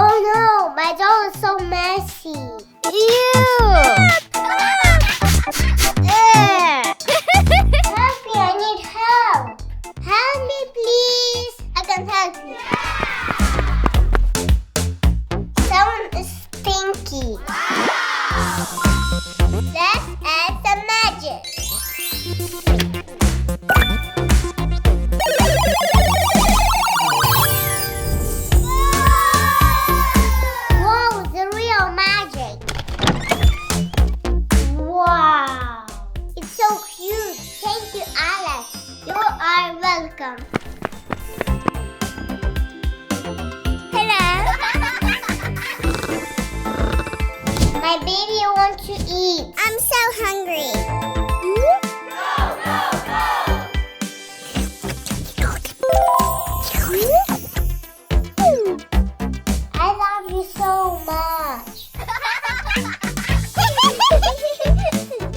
Oh no, my doll is so messy. Ew! Help me, I need help. Help me, please. I can help you. Someone is stinky. Let's add some magic. Whoa, the real magic. Wow. It's so cute. Thank you, Alex. You are welcome. Hello! My baby wants to eat. I'm so hungry. I love you so much.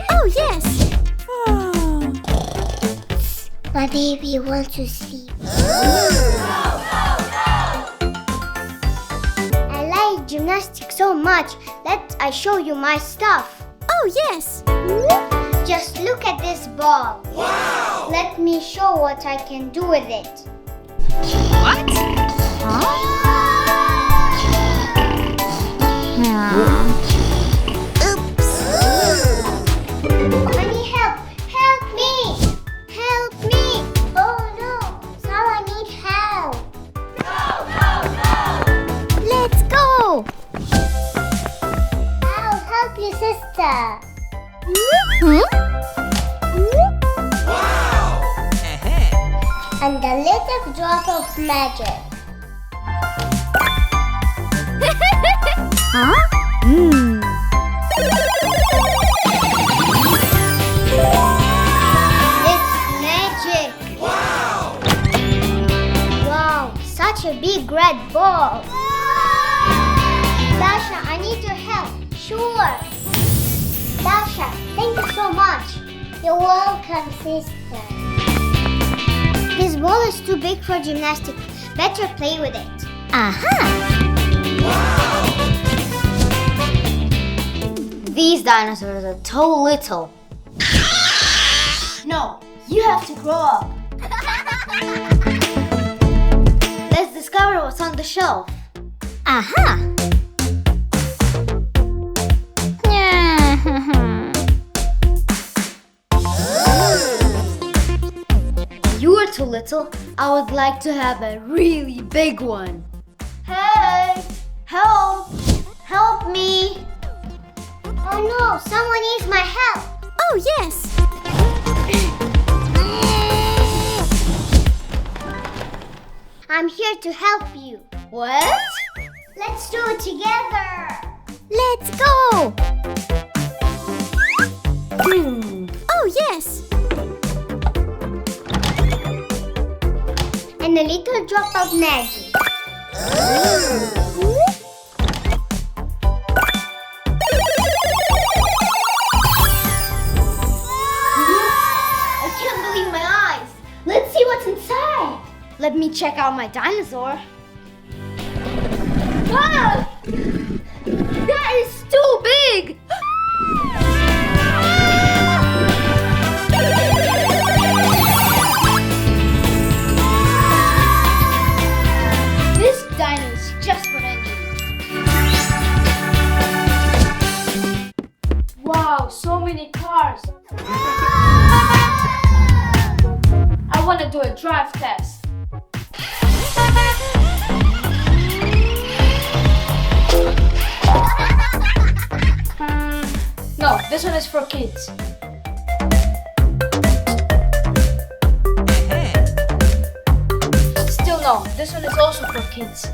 Oh, yes! My baby wants to sleep. I like gymnastics so much. I show you my stuff. Oh, yes! Just look at this ball. Wow! Let me show what I can do with it. What? Oops! Honey, help! Help me! Help me! Oh no! Someone need help! Let's go! I'll help you, sister. And a little drop of magic. Huh? It's magic. Wow, such a big red ball. Dasha, I need your help. Sure. Dasha, thank you so much. You're welcome, sister. This ball is too big for gymnastics. Better play with it. Aha! These dinosaurs are too little. No, you have to grow up. Let's discover what's on the shelf. Aha! You are too little. I would like to have a really big one. Hey! Help! Help me! Oh no, someone needs my help. Oh, yes! I'm here to help you. What? Let's do it together. Let's go! Oh, yes! And a little drop of magic. I can't believe my eyes. Let's see what's inside. Let me check out my dinosaur. Wow! That is too big! This dino is just what I need. Wow, so many cars. I want to do a drive test. No, this one is for kids. Still no, this one is also for kids.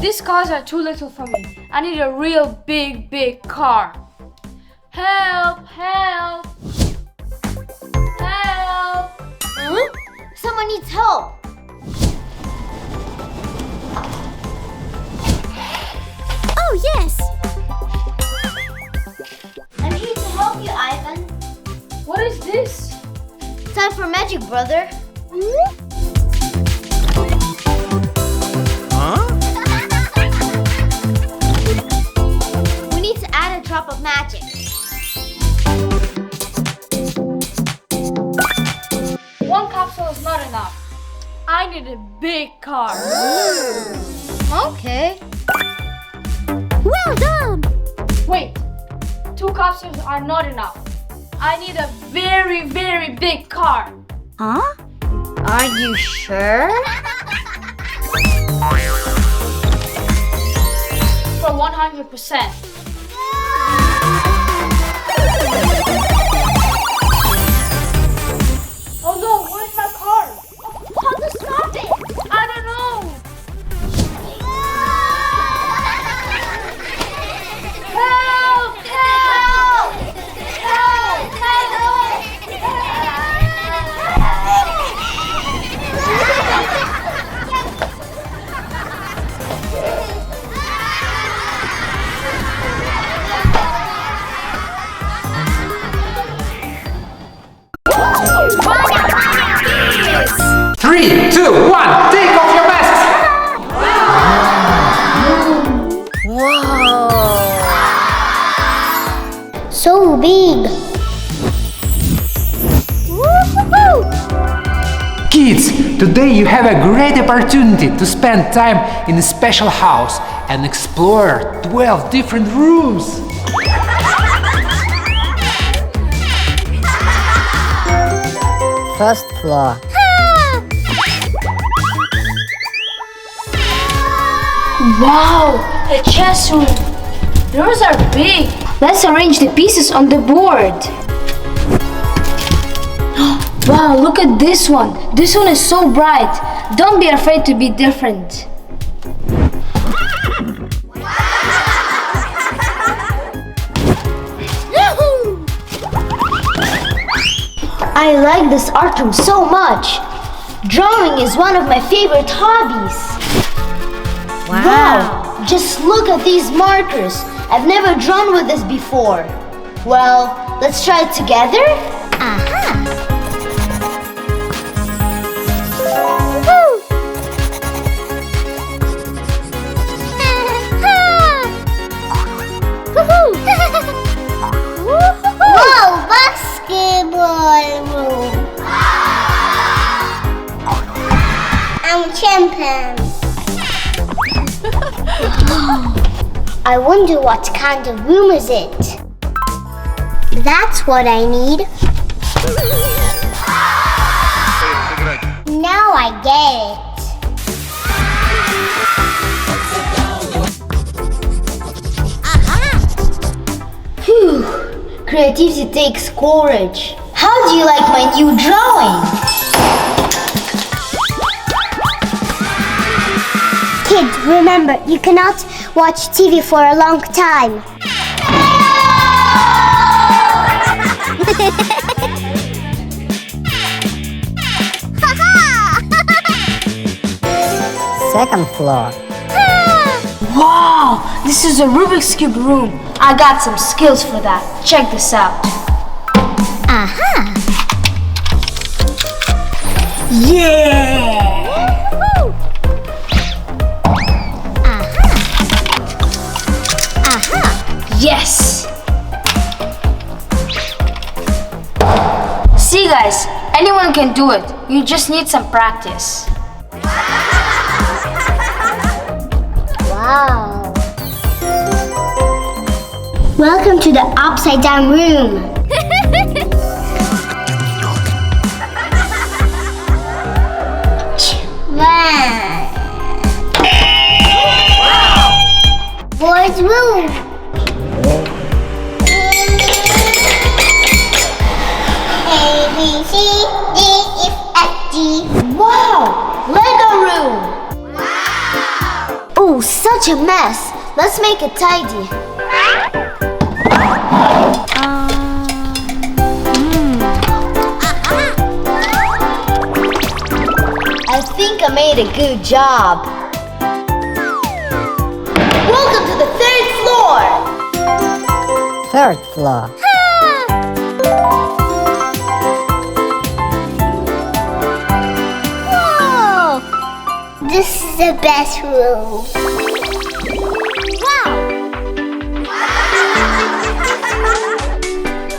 These cars are too little for me. I need a real big car. Help! Help! Help! Huh? Someone needs help! Oh, yes! I'm here to help you, Ivan. What is this? Time for magic, brother. We need to add a drop of magic. One capsule is not enough. I need a big car. Okay. Well done! Wait, 2 capsules are not enough. I need a very, very big car. Huh? Are you sure? For 100%. Oh no, where's my car? How to stop it? I don't know. Help! Help! Help! Three, two, one, take off your masks! So big. Kids, today you have a great opportunity to spend time in a special house and explore 12 different rooms. First floor. Wow, a chess room. Those are big. Let's arrange the pieces on the board. Wow, look at this one. This one is so bright. Don't be afraid to be different. I like this art room so much. Drawing is one of my favorite hobbies. Wow! Just look at these markers. I've never drawn with this before. Well, let's try it together. Wow, basketball room. I'm champion. I wonder what kind of room is it? That's what I need. Now I get it. Phew! Creativity takes courage. How do you like my new drawing? Kids, remember, you cannot watch TV for a long time. Second floor. Wow, this is a Rubik's Cube room. I got some skills for that. Check this out. Yes! See guys, anyone can do it. You just need some practice. Wow. Welcome to the upside down room. Wow. Boys room. A, B, C, D, E, F, G. Wow! Lego room! Oh, such a mess. Let's make it tidy. I made a good job. Welcome to the 3rd floor. 3rd floor. Whoa! This is the best room. Wow!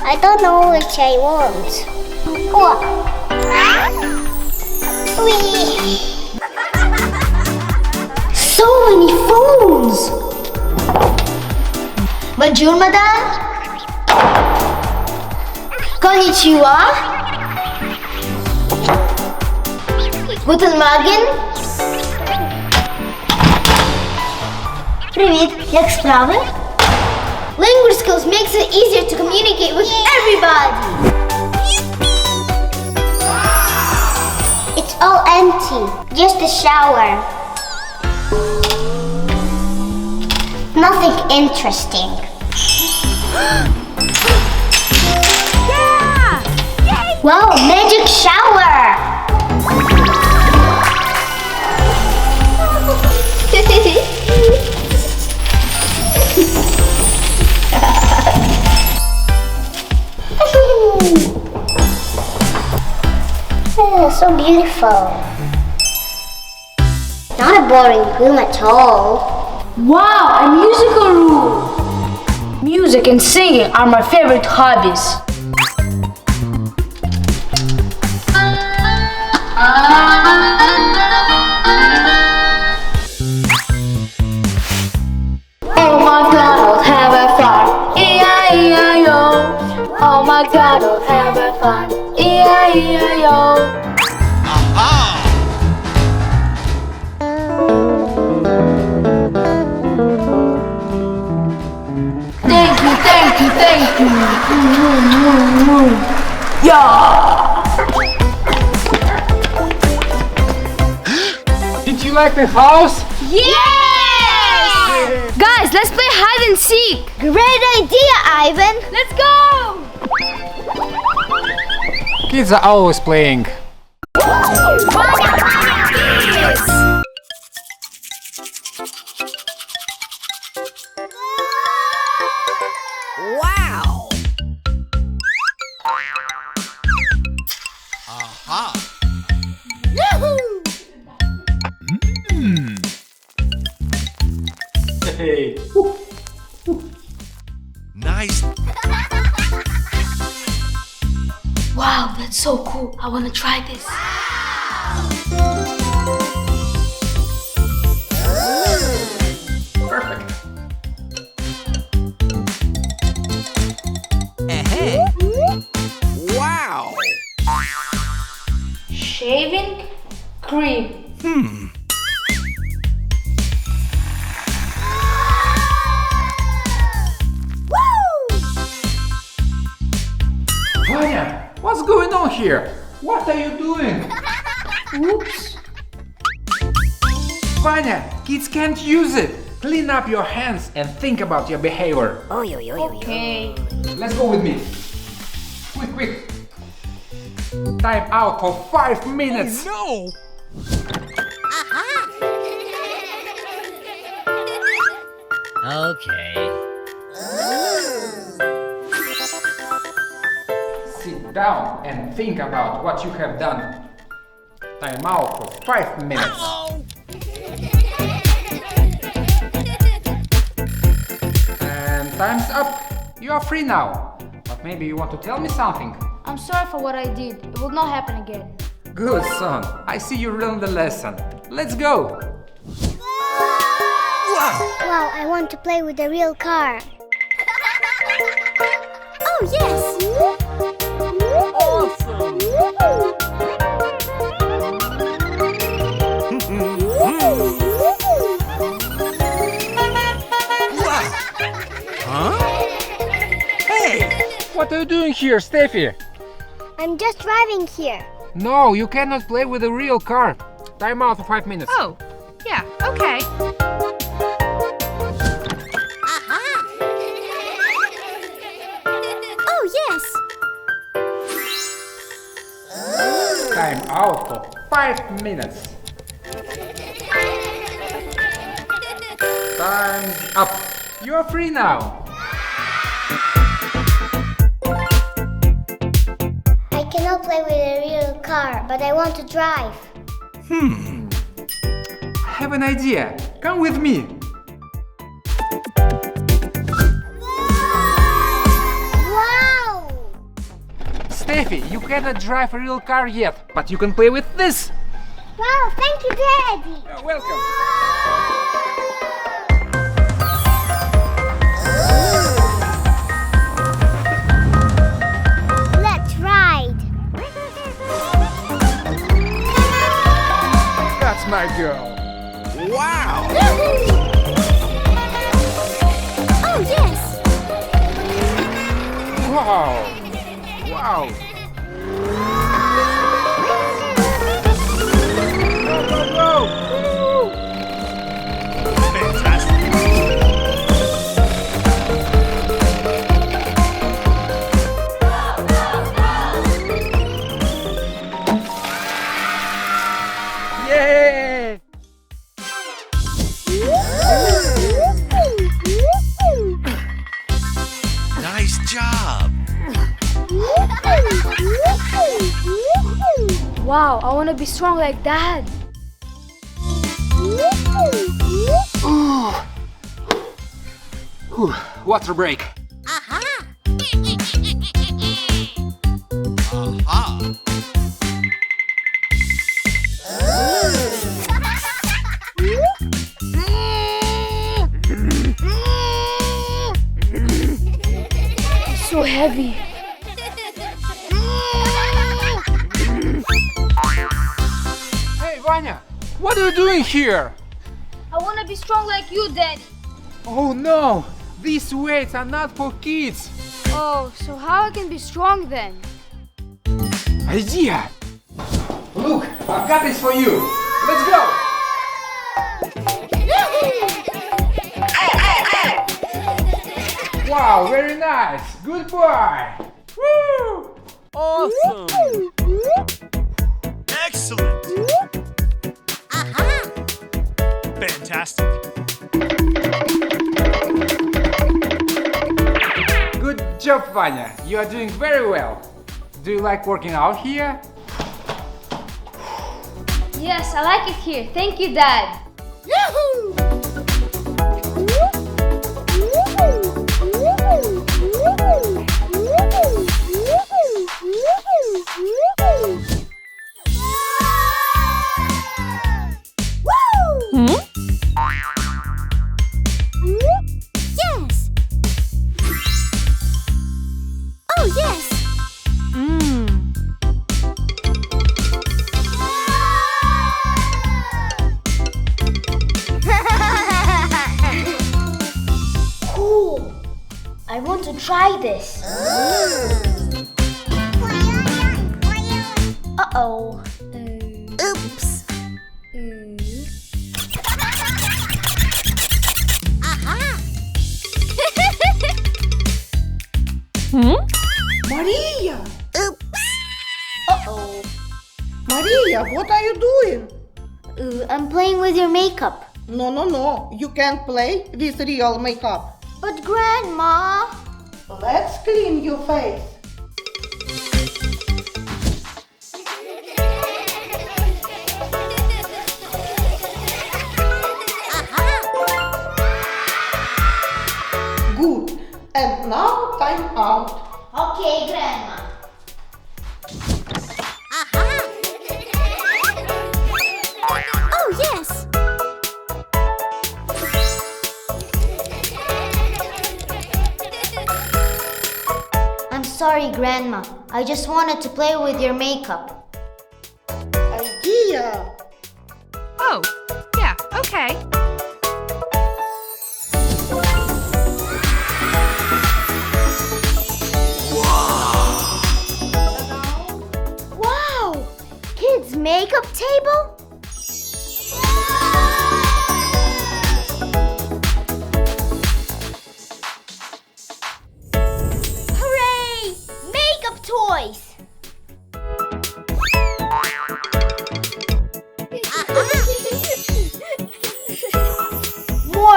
I don't know which I want. Oh. Whee! So many phones. Bonjour, madame. Konnichiwa. Guten Morgen. Привет, як справи? Language skills makes it easier to communicate with everybody. It's all empty. Just a shower. Nothing interesting. Wow, magic shower! Oh, so beautiful. Not a boring room at all. Wow, a musical room! Music and singing are my favorite hobbies. Oh my God, I'll have a fun. E-I-E-I-O. Oh my God, I'll have a fun. E-I-E-I-O. Thank you. Yeah. Did you like the house? Yes! Guys, let's play hide and seek. Great idea, Ivan. Let's go! Kids are always playing. Wow! Hey. Nice. Wow, that's so cool. I want to try this. Perfect. Wow. Shaving cream. Vanya, what's going on here? What are you doing? Oops. Vanya, kids can't use it. Clean up your hands and think about your behavior. Okay. Let's go with me. Quick. Time out for 5 minutes. No. Okay. Sit down and think about what you have done. Time out for 5 minutes. And time's up. You are free now. But maybe you want to tell me something. I'm sorry for what I did. It will not happen again. Good son. I see you learned the lesson. Let's go. Wow, I want to play with a real car. Oh, yes! What are you doing here, Steffi? I'm just driving here. No, you cannot play with a real car. Time out for 5 minutes. Oh, yeah, okay. Oh, yes! Time out for 5 minutes. Time's up. You're free now. I cannot play with a real car, but I want to drive. I have an idea. Come with me. Wow! Steffi, you cannot drive a real car yet, but you can play with this. Wow, thank you, Daddy. You're welcome. Let's ride. That's my girl. Oh, yes. Wow. Wow. Go, go, go. Yay! Nice job. Wow, I want to be strong like Dad. Whew, water break. Aha. So heavy. Hey, Vanya, what are you doing here? I want to be strong like you, Daddy. Oh no, these weights are not for kids. Oh, so how I can be strong then? Idea! Look, I've got this for you. Let's go! Wow, very nice. Good boy. Woo! Awesome. Excellent. Fantastic. Good job, Vanya. You are doing very well. Do you like working out here? Yes, I like it here. Thank you, Dad. Yes. Oh, yes. Cool. I want to try this. Uh-oh. Oops. Maria! Oops. Uh-oh. Maria, what are you doing? I'm playing with your makeup. No, no, no. You can't play with real makeup. But Grandma... Let's clean your face. Good. And now time out. Okay, Grandma. Oh, yes. I'm sorry, Grandma. I just wanted to play with your makeup. Idea. Oh, yeah, okay. Wow! Kids' makeup table? Hooray! Makeup toys!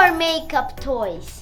more makeup toys.